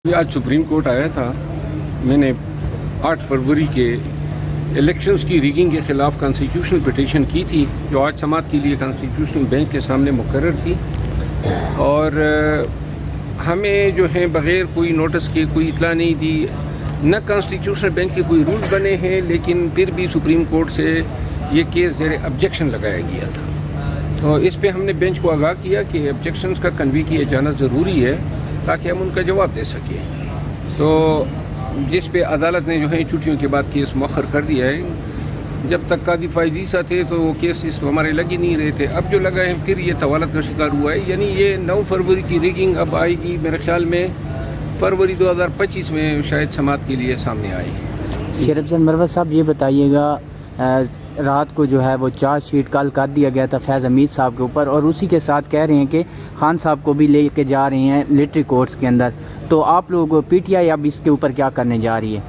آج supreme court آیا تھا. میں نے 8 فروری کے الیکشنز کی ریگنگ کے خلاف کانسٹیٹیوشنل پٹیشن کی تھی جو آج سماعت کے لیے کانسٹیٹیوشنل بینچ کے سامنے مقرر تھی، اور ہمیں جو ہے بغیر کوئی نوٹس کے کوئی اطلاع نہیں دی. نہ کانسٹیٹیوشنل بینچ کے کوئی رولز بنے ہیں، لیکن پھر بھی سپریم کورٹ سے یہ کیس زیر آبجیکشن لگایا گیا تھا. تو اس پہ ہم نے بینچ کو آگاہ کیا کہ آبجیکشنز کا کنوی کیا جانا ضروری ہے تاکہ ہم ان کا جواب دے سکیں. تو جس پہ عدالت نے جو ہے چھٹیوں کے بعد کیس مؤخر کر دیا ہے. جب تک قاضی فائز عیسیٰ تھے تو وہ کیسز تو ہمارے لگ ہی نہیں رہے تھے. اب جو لگا ہے پھر یہ طوالت کا شکار ہوا ہے. یعنی یہ 9 فروری کی ریگنگ اب آئے گی میرے خیال میں فروری 2025 میں شاید سماعت کے لیے سامنے آئے. شیر افضل مروت صاحب یہ بتائیے گا، رات کو جو ہے وہ چارج شیٹ کل کر دیا گیا تھا فیض حمید صاحب کے اوپر، اور اسی کے ساتھ کہہ رہے ہیں کہ خان صاحب کو بھی لے کے جا رہے ہیں ملٹری کورٹس کے اندر. تو آپ لوگ پی ٹی آئی اب اس کے اوپر کیا کرنے جا رہی ہے؟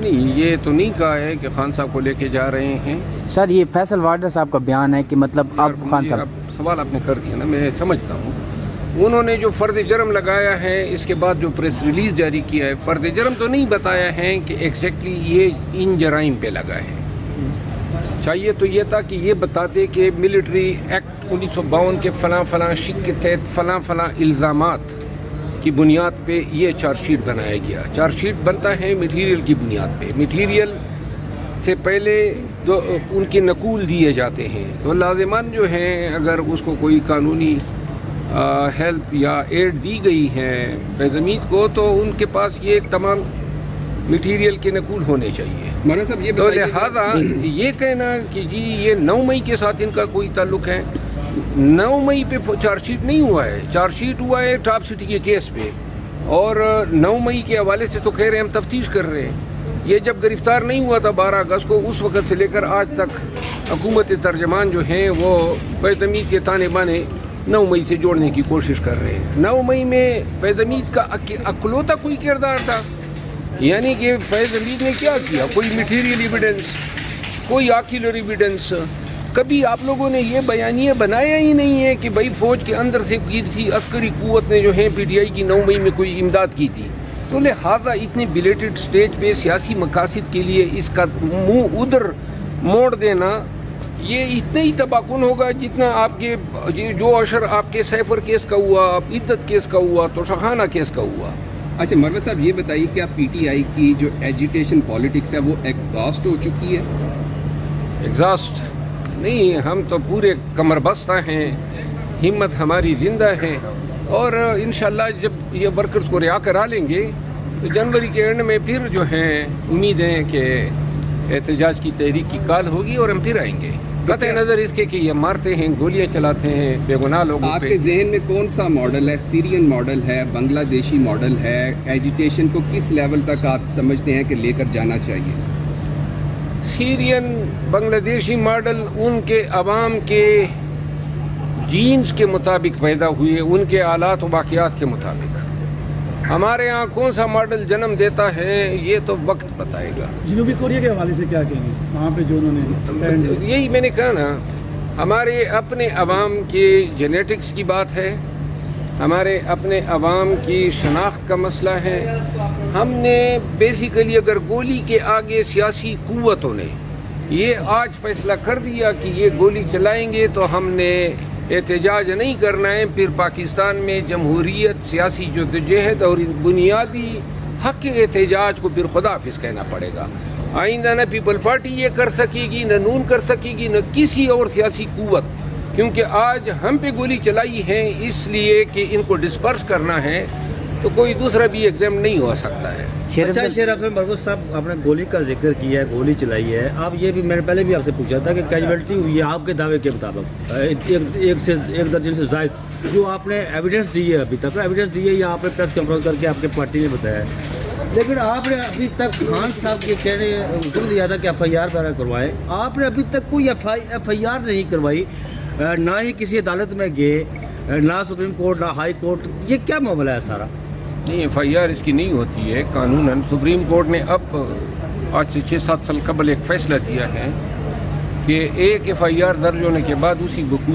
نہیں، یہ تو نہیں کہا ہے کہ خان صاحب کو لے کے جا رہے ہیں. سر یہ فیصل وارڈر صاحب کا بیان ہے کہ مطلب اب خان صاحب، سوال آپ نے کر دیا نا، میں سمجھتا ہوں. انہوں نے جو فرد جرم لگایا ہے اس کے بعد جو پریس ریلیز جاری کیا ہے، فرد جرم تو نہیں بتایا ہے کہ ایگزیکٹلی یہ ان جرائم پہ لگا ہے. چاہیے تو یہ تھا کہ یہ بتاتے کہ ملٹری ایکٹ 1952 کے فلاں فلاں شک کے تحت فلاں فلاں الزامات کی بنیاد پہ یہ چارج شیٹ بنایا گیا. چارج شیٹ بنتا ہے میٹیریل کی بنیاد پہ. میٹیریل سے پہلے جو ان کے نقول دیے جاتے ہیں تو لازمان جو ہیں اگر اس کو کوئی قانونی ہیلپ یا ایڈ دی گئی ہے فیض حمید کو تو ان کے پاس یہ تمام میٹیریل کے نقول ہونے چاہیے. مولانا صاحب یہ تو لہٰذا یہ کہنا کہ جی یہ 9 مئی کے ساتھ ان کا کوئی تعلق ہے، 9 مئی پہ چارج شیٹ نہیں ہوا ہے. چارج شیٹ ہوا ہے ٹاپ سٹی کے کیس پہ، اور 9 مئی کے حوالے سے تو کہہ رہے ہیں ہم تفتیش کر رہے ہیں. یہ جب گرفتار نہیں ہوا تھا 12 اگست کو، اس وقت سے لے کر آج تک حکومت ترجمان جو ہیں وہ فیض حمید کے تانے بانے 9 مئی سے جوڑنے کی کوشش کر رہے ہیں. 9 مئی میں فیض حمید کا اکلوتا کوئی کردار تھا. یعنی کہ فیض حمید نے کیا کیا؟ کوئی میٹیریل ایویڈنس، کوئی آکیولر ایویڈنس. کبھی آپ لوگوں نے یہ بیانیہ بنایا ہی نہیں ہے کہ بھائی فوج کے اندر سے کسی عسکری قوت نے جو ہے پی ٹی آئی کی 9 مئی میں کوئی امداد کی تھی. تو لہٰذا اتنے بیلیٹڈ سٹیج پہ سیاسی مقاصد کے لیے اس کا منہ ادھر موڑ دینا یہ اتنا ہی تباکن ہوگا جتنا آپ کے جو اشر آپ کے سیفر کیس کا ہوا، عدت کیس کا ہوا، توشخانہ کیس کا ہوا. اچھا مروت صاحب یہ بتائیے کہ پی ٹی آئی کی جو ایجیٹیشن پالیٹکس ہے وہ ایگزاسٹ ہو چکی ہے؟ ایگزاسٹ نہیں، ہم تو پورے کمر بستہ ہیں، ہمت ہماری زندہ ہے، اور انشاءاللہ جب یہ ورکرز کو رہا کرا لیں گے تو جنوری کے اینڈ میں پھر جو ہے امید ہے کہ احتجاج کی تحریک کی کال ہوگی اور ہم پھر آئیں گے. قطع نظر اس کے کہ یہ مارتے ہیں، گولیاں چلاتے ہیں بے گناہ لوگوں پہ. آپ کے ذہن میں کون سا ماڈل ہے؟ سیرین ماڈل ہے، بنگلہ دیشی ماڈل ہے؟ ایجیٹیشن کو کس لیول تک آپ سمجھتے ہیں کہ لے کر جانا چاہیے؟ سیرین بنگلہ دیشی ماڈل ان کے عوام کے جینز کے مطابق پیدا ہوئے، ان کے آلات و واقعات کے مطابق. ہمارے ہاں کون سا ماڈل جنم دیتا ہے یہ تو وقت بتائے گا. جنوبی کوریا کے حوالے سے کیا کہیں گے وہاں پہ جو انہوں نے یہی میں نے کہا نا، ہمارے اپنے عوام کی جینیٹکس کی بات ہے، ہمارے اپنے عوام کی شناخت کا مسئلہ ہے. ہم نے بیسیکلی اگر گولی کے آگے سیاسی قوتوں نے یہ آج فیصلہ کر دیا کہ یہ گولی چلائیں گے تو ہم نے احتجاج نہیں کرنا ہے، پھر پاکستان میں جمہوریت، سیاسی جدوجہد اور بنیادی حق احتجاج کو پھر خدا حافظ کہنا پڑے گا. آئندہ نہ پیپل پارٹی یہ کر سکے گی، نہ نون کر سکے گی، نہ کسی اور سیاسی قوت، کیونکہ آج ہم پہ گولی چلائی ہے اس لیے کہ ان کو ڈسپرس کرنا ہے، تو کوئی دوسرا بھی ایگزام نہیں ہو سکتا ہے. اچھا شیر افضل مروت صاحب، آپ نے گولی کا ذکر کیا ہے، گولی چلائی ہے. آپ یہ بھی میں نے پہلے بھی آپ سے پوچھا تھا کہ کیجویلٹی ہوئی ہے آپ کے دعوے کے مطابق 1 درجن سے زائد، جو آپ نے ایویڈنس دی ہے ابھی تک ایویڈنس دی ہے یا آپ نے پریس کانفرنس کر کے آپ کے پارٹی نے بتایا ہے، لیکن آپ نے ابھی تک خان صاحب کے کہنے حکم دیا تھا کہ ایف آئی آر وغیرہ کروائیں، آپ نے ابھی تک کوئی ایف آئی آر نہیں کروائی، نہ ہی کسی عدالت میں گئے، نہ سپریم کورٹ نہ ہائی کورٹ. یہ کیا معاملہ ہے سارا؟ نہیں، ایف آئی آر اس کی نہیں ہوتی ہے قانوناً. سپریم کورٹ نے اب آج سے 6-7 سال قبل ایک فیصلہ دیا ہے کہ ایک ایف آئی آر درج ہونے کے بعد اسی وقوع